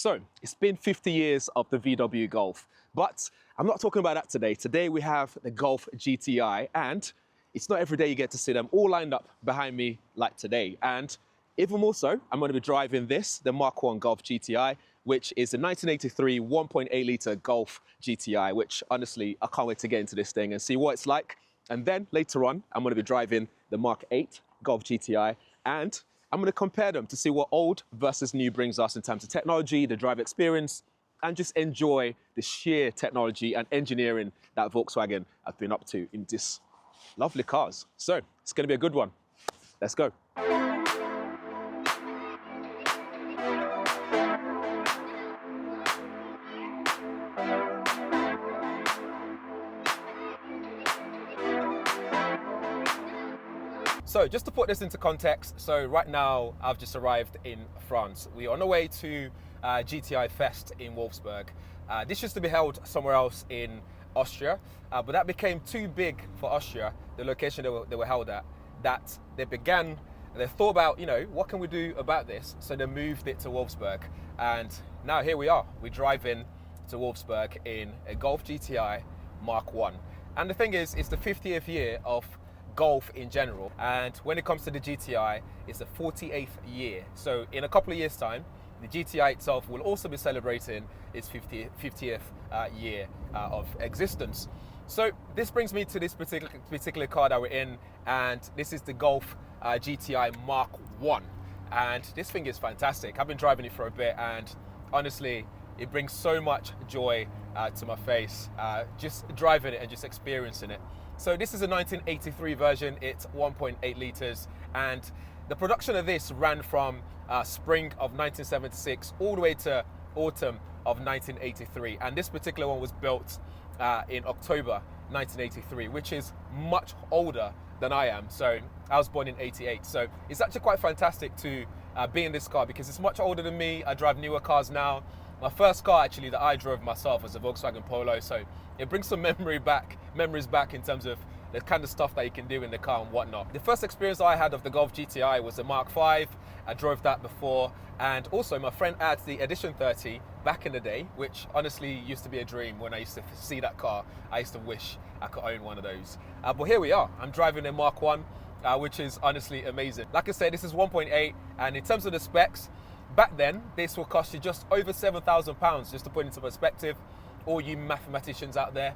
So, it's been 50 years of the VW Golf, but I'm not talking about that today. Today we have the Golf GTI, and it's not every day you get to see them all lined up behind me like today. And even more so, I'm going to be driving this, the Mark 1 Golf GTI, which is a 1983 1.8 litre Golf GTI, which honestly, I can't wait to get into this thing and see what it's like. And then later on, I'm going to be driving the Mark 8 Golf GTI, and I'm going to compare them to see what old versus new brings us in terms of technology, the drive experience, and just enjoy the sheer technology and engineering that Volkswagen have been up to in these lovely cars. So it's going to be a good one. Let's go. So just to put this into context, so right now I've just arrived in France. We're on our way to GTI Fest in Wolfsburg. This used to be held somewhere else in Austria, but that became too big for Austria, the location they were held at, that they thought about, what can we do about this? So they moved it to Wolfsburg. And now here we are. We're driving to Wolfsburg in a Golf GTI Mark 1. And the thing is, it's the 50th year of Golf in general, and when it comes to the GTI, it's the 48th year. So in a couple of years' time, the GTI itself will also be celebrating its 50th year of existence. So this brings me to this particular car that we're in, and this is the Golf GTI Mark 1. And this thing is fantastic. I've been driving it for a bit, and honestly, it brings so much joy to my face, just driving it and just experiencing it. So this is a 1983 version, it's 1.8 litres, and the production of this ran from spring of 1976 all the way to autumn of 1983. And this particular one was built in October 1983, which is much older than I am. So I was born in 88. So it's actually quite fantastic to be in this car because it's much older than me. I drive newer cars now. My first car actually that I drove myself was a Volkswagen Polo, so it brings some memories back in terms of the kind of stuff that you can do in the car and whatnot. The first experience I had of the Golf GTI was the Mark 5. I drove that before, and also my friend had the Edition 30 back in the day, which honestly used to be a dream. When I used to see that car, I used to wish I could own one of those. But here we are, I'm driving a Mark 1, which is honestly amazing. Like I said, this is 1.8, and in terms of the specs, back then, this will cost you just over £7,000, just to put into perspective. All you mathematicians out there,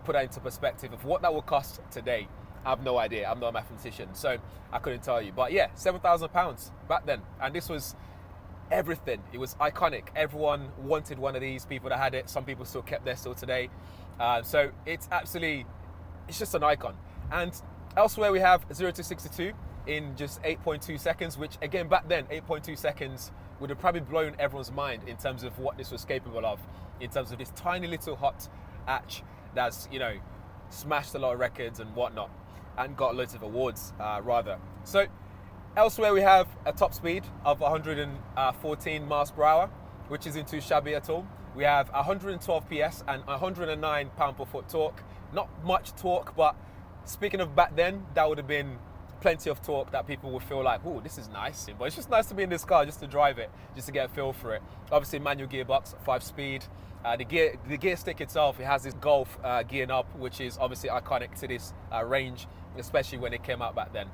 put that into perspective of what that will cost today. I have no idea, I'm not a mathematician, so I couldn't tell you. But yeah, £7,000 back then. And this was everything. It was iconic. Everyone wanted one of these, people that had it. Some people still kept theirs still today. So it's just an icon. And elsewhere we have 0 to 62 in just 8.2 seconds, which again, back then, 8.2 seconds would have probably blown everyone's mind in terms of what this was capable of, in terms of this tiny little hot hatch that's, smashed a lot of records and whatnot, and got loads of awards, rather. So elsewhere we have a top speed of 114 miles per hour, which isn't too shabby at all. We have 112 PS and 109 pound-per-foot torque. Not much torque, but speaking of back then, that would have been plenty of torque that people would feel like, oh, this is nice. But it's just nice to be in this car, just to drive it, just to get a feel for it. Obviously, manual gearbox, 5-speed. The gear stick itself, it has this Golf gear knob, which is obviously iconic to this range, especially when it came out back then.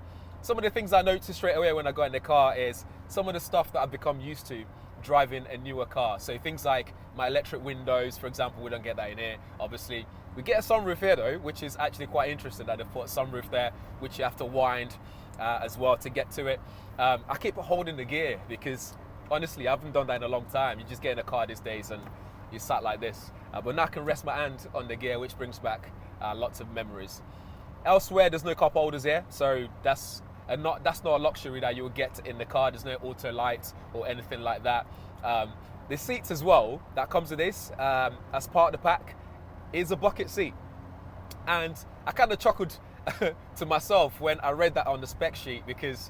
Some of the things I noticed straight away when I got in the car is some of the stuff that I've become used to driving a newer car. So things like my electric windows, for example, we don't get that in here, obviously. We get a sunroof here though, which is actually quite interesting that they've put a sunroof there, which you have to wind as well to get to it. I keep holding the gear because honestly, I haven't done that in a long time. You just get in a car these days and you sat like this. But now I can rest my hand on the gear, which brings back lots of memories. Elsewhere, there's no cup holders here, so that's not a luxury that you will get in the car. There's no auto lights or anything like that. The seats as well, that comes with this, as part of the pack, is a bucket seat. And I kind of chuckled to myself when I read that on the spec sheet, because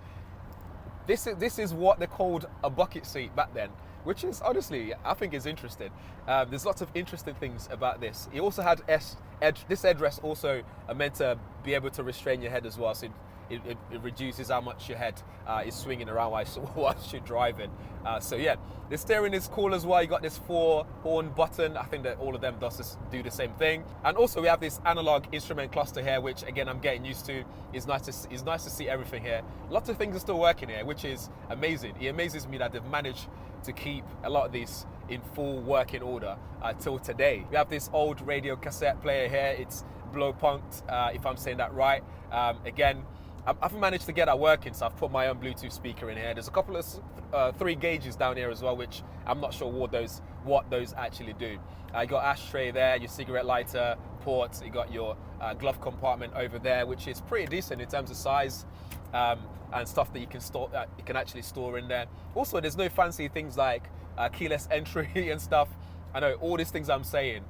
this is what they called a bucket seat back then, which is honestly, I think is interesting. There's lots of interesting things about this. It also had this headrest also meant to be able to restrain your head as well. So it reduces how much your head is swinging around whilst you're driving. So yeah, the steering is cool as well. You got this 4-horn button. I think that all of them do the same thing. And also we have this analog instrument cluster here, which again I'm getting used to. It's nice to see everything here. Lots of things are still working here, which is amazing. It amazes me that they've managed to keep a lot of these in full working order till today. We have this old radio cassette player here. It's blow punked, if I'm saying that right. Again, I've managed to get that working, so I've put my own Bluetooth speaker in here. There's a couple of 3 gauges down here as well, which I'm not sure what those actually do. You got ashtray there, your cigarette lighter port. You got your glove compartment over there, which is pretty decent in terms of size and stuff that you can actually store in there. Also, there's no fancy things like keyless entry and stuff. I know all these things I'm saying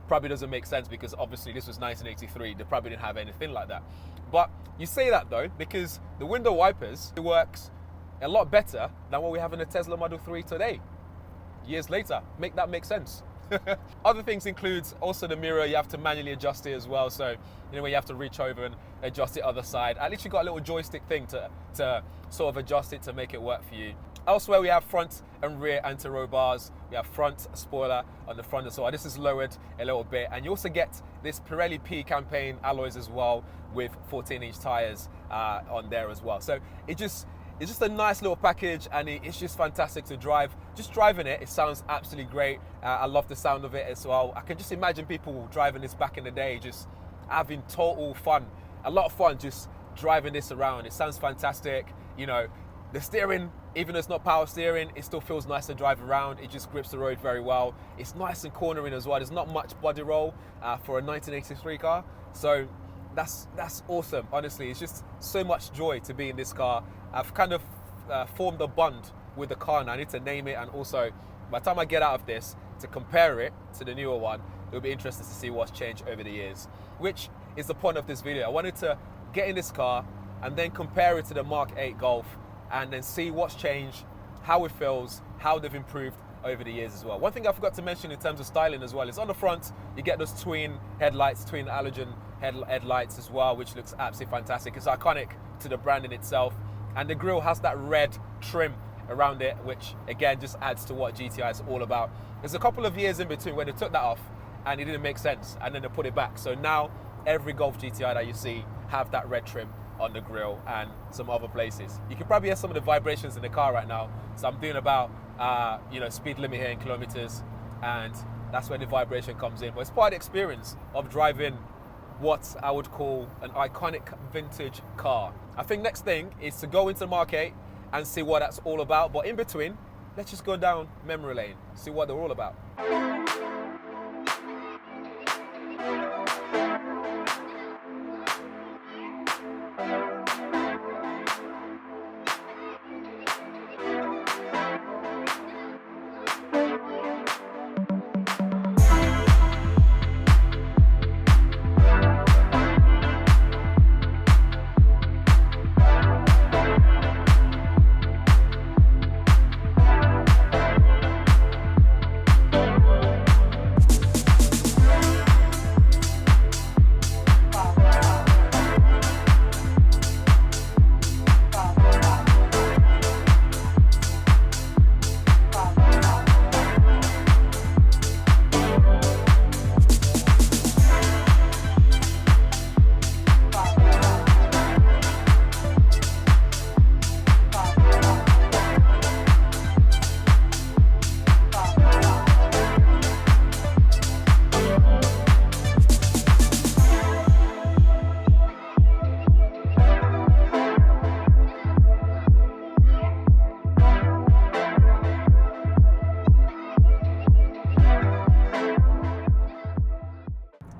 probably doesn't make sense because obviously this was 1983. They probably didn't have anything like that. But you say that though because the window wipers, it works a lot better than what we have in the Tesla Model 3 today. Years later, make that make sense. Other things includes also the mirror. You have to manually adjust it as well. So when you have to reach over and adjust the other side. At least you got a little joystick thing to sort of adjust it to make it work for you. Elsewhere, we have front and rear anti-roll bars. We have front spoiler on the front as well. This is lowered a little bit. And you also get this Pirelli P campaign alloys as well with 14-inch tires on there as well. So it's just a nice little package, and it's just fantastic to drive. Just driving it sounds absolutely great. I love the sound of it as well. I can just imagine people driving this back in the day, just having total fun. A lot of fun just driving this around. It sounds fantastic. The steering, even though it's not power steering, it still feels nice to drive around. It just grips the road very well. It's nice and cornering as well. There's not much body roll for a 1983 car. So that's awesome. Honestly, it's just so much joy to be in this car. I've kind of formed a bond with the car, and I need to name it. And also, by the time I get out of this, to compare it to the newer one, it'll be interesting to see what's changed over the years, which is the point of this video. I wanted to get in this car and then compare it to the Mark 8 Golf, and then see what's changed, how it feels, how they've improved over the years as well. One thing I forgot to mention in terms of styling as well is on the front, you get those twin headlights, twin halogen headlights as well, which looks absolutely fantastic. It's iconic to the brand in itself. And the grille has that red trim around it, which again just adds to what GTI is all about. There's a couple of years in between where they took that off and it didn't make sense, and then they put it back. So now every Golf GTI that you see have that red trim on the grille and some other places. You can probably hear some of the vibrations in the car right now. So I'm doing about speed limit here in kilometers, and that's where the vibration comes in. But it's part of the experience of driving what I would call an iconic vintage car. I think next thing is to go into the Mark 8 and see what that's all about. But in between, let's just go down memory lane, see what they're all about.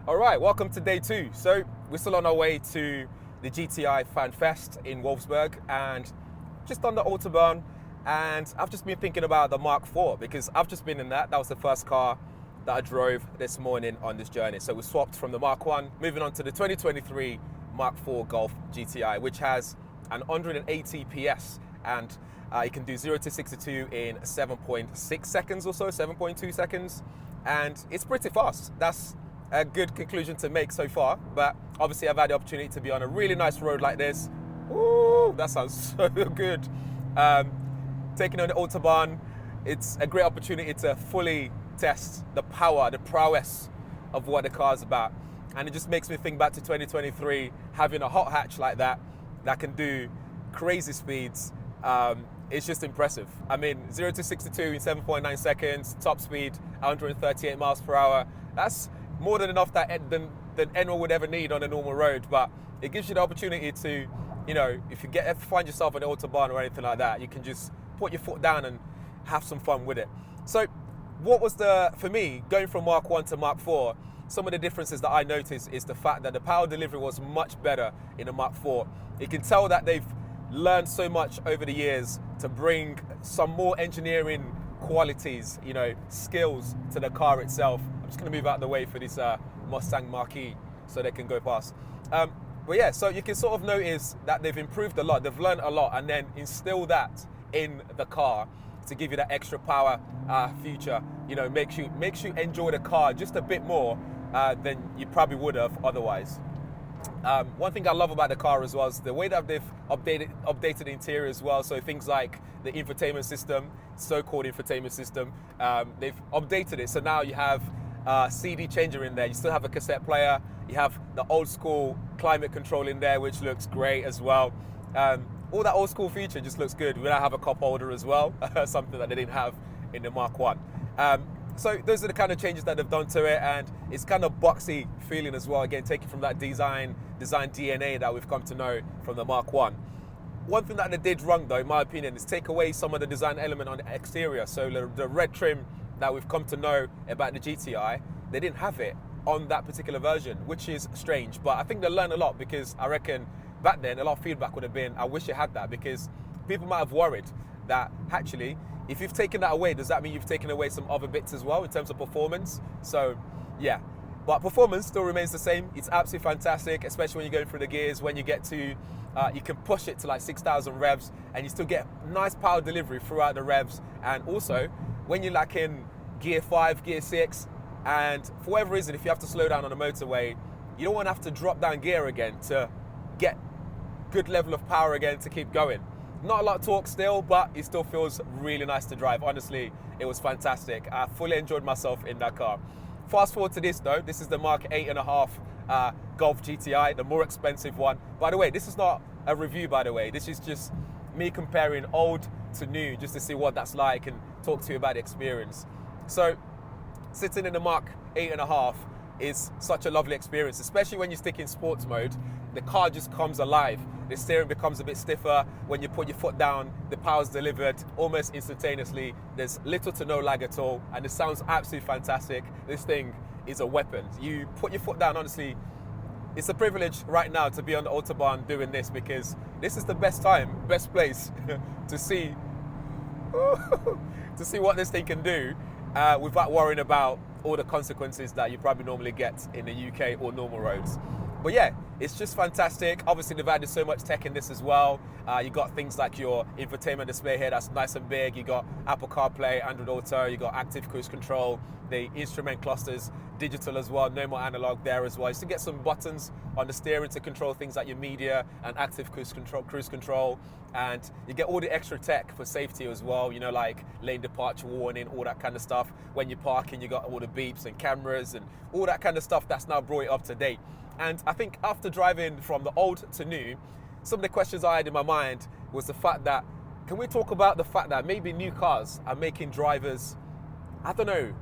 Alright, welcome to day 2. So we're still on our way to the GTI Fan Fest in Wolfsburg, and just on the Autobahn, and I've just been thinking about the Mark 4 because I've just been in that. That was the first car that I drove this morning on this journey. So we swapped from the Mark 1, moving on to the 2023 Mark 4 Golf GTI, which has an 180 PS, and you can do 0 to 62 in 7.6 seconds or so, 7.2 seconds, and it's pretty fast. That's a good conclusion to make so far, but obviously I've had the opportunity to be on a really nice road like this Ooh, that sounds so good. Um, Taking on the Autobahn, it's a great opportunity to fully test the power, the prowess of what the car's about. And it just makes me think back to 2023, having a hot hatch like that can do crazy speeds. It's just impressive. I mean, 0 to 62 in 7.9 seconds, top speed 138 miles per hour. That's more than enough than anyone would ever need on a normal road. But it gives you the opportunity to, you know, if you find yourself on the Autobahn or anything like that, you can just put your foot down and have some fun with it. So what was for me, going from Mark 1 to Mark 4, some of the differences that I noticed is the fact that the power delivery was much better in the Mark 4. You can tell that they've learned so much over the years to bring some more engineering qualities, you know, skills to the car itself. I'm just going to move out of the way for this Mustang Mach-E so they can go past. But yeah, so you can sort of notice that they've improved a lot, they've learned a lot, and then instill that in the car to give you that extra power feature. You know, makes you enjoy the car just a bit more than you probably would have otherwise. One thing I love about the car as well is the way that they've updated the interior as well. So things like the infotainment system, so-called infotainment system, they've updated it. So now you have CD changer in there. You still have a cassette player. You have the old school climate control in there, which looks great as well. All that old school feature just looks good. We now have a cup holder as well, something that they didn't have in the Mark 1. So those are the kind of changes that they've done to it, and it's kind of boxy feeling as well, again, taken from that design DNA that we've come to know from the Mark 1. One thing that they did wrong, though, in my opinion, is take away some of the design element on the exterior. So the red trim that we've come to know about the GTI, they didn't have it on that particular version, which is strange. But I think they learned a lot, because I reckon back then a lot of feedback would have been, I wish it had that, because people might have worried that actually, if you've taken that away, does that mean you've taken away some other bits as well in terms of performance? So yeah, but performance still remains the same. It's absolutely fantastic, especially when you're going through the gears. When you get to, you can push it to like 6,000 revs and you still get nice power delivery throughout the revs. And also when you're like in gear 5, gear 6, and for whatever reason, if you have to slow down on the motorway, you don't want to have to drop down gear again to get good level of power again to keep going. Not a lot of torque still, but it still feels really nice to drive. Honestly, it was fantastic. I fully enjoyed myself in that car. Fast forward to this though, this is the Mark 8.5 Golf GTI, the more expensive one. By the way, this is not a review, by the way. This is just me comparing old to new, just to see what that's like and talk to you about the experience. So, sitting in the Mark 8.5 is such a lovely experience, especially when you stick in sports mode. The car just comes alive. The steering becomes a bit stiffer. When you put your foot down, the power's delivered almost instantaneously. There's little to no lag at all, and it sounds absolutely fantastic. This thing is a weapon. You put your foot down, honestly, it's a privilege right now to be on the Autobahn doing this, because this is the best time, best place to see what this thing can do without worrying about all the consequences that you probably normally get in the UK or normal roads. But yeah, it's just fantastic. Obviously, they've added so much tech in this as well. You got things like your infotainment display here that's nice and big. You got Apple CarPlay, Android Auto. You got active cruise control. The instrument clusters, digital as well. No more analog there as well. You still get some buttons on the steering to control things like your media and active cruise control. And you get all the extra tech for safety as well. You know, like lane departure warning, all that kind of stuff. When you're parking, you got all the beeps and cameras and all that kind of stuff that's now brought it up to date. And I think after driving from the old to new, some of the questions I had in my mind was the fact that, can we talk about the fact that maybe new cars are making drivers, I don't know,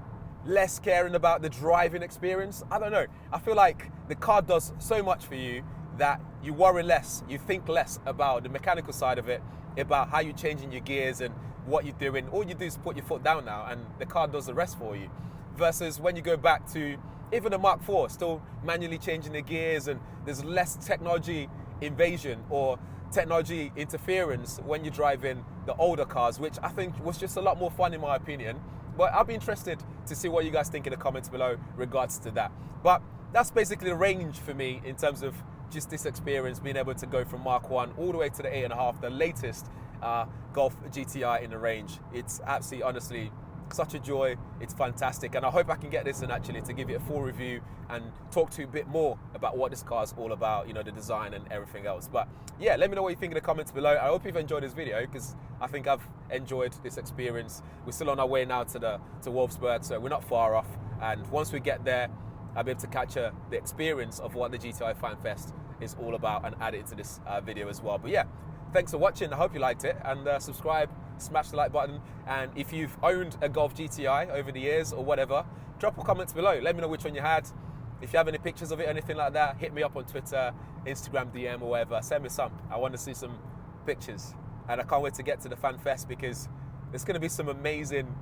less caring about the driving experience? I don't know. I feel like the car does so much for you that you worry less, you think less about the mechanical side of it, about how you're changing your gears and what you're doing. All you do is put your foot down now and the car does the rest for you. Versus when you go back to even the Mark 4, still manually changing the gears, and there's less technology invasion or technology interference when you're driving the older cars, which I think was just a lot more fun in my opinion. But I'll be interested to see what you guys think in the comments below regards to that. But that's basically the range for me in terms of just this experience, being able to go from Mark 1 all the way to the 8.5, the latest Golf GTI in the range. It's absolutely, honestly, such a joy. It's fantastic, and I hope I can get this in actually to give it a full review and talk to you a bit more about what this car is all about, you know, the design and everything else. But yeah, let me know what you think in the comments below. I hope you've enjoyed this video, because I think I've enjoyed this experience. We're still on our way now to Wolfsburg, so we're not far off, and once we get there, I'll be able to capture the experience of what the GTI Fan Fest is all about and add it into this video as well. But yeah, thanks for watching. I hope you liked it, and subscribe, smash the like button, and if you've owned a Golf GTI over the years or whatever, drop a comment below. Let me know which one you had. If you have any pictures of it, anything like that, hit me up on Twitter, Instagram DM or whatever. Send me some. I want to see some pictures, and I can't wait to get to the Fan Fest, because there's going to be some amazing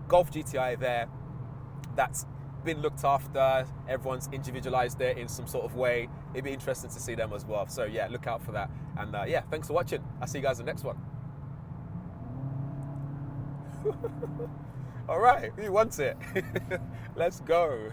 Golf GTI there that's been looked after. Everyone's individualized it in some sort of way. It'd be interesting to see them as well. So yeah, look out for that. And yeah, thanks for watching. I'll see you guys in the next one. All right, who wants it? Let's go.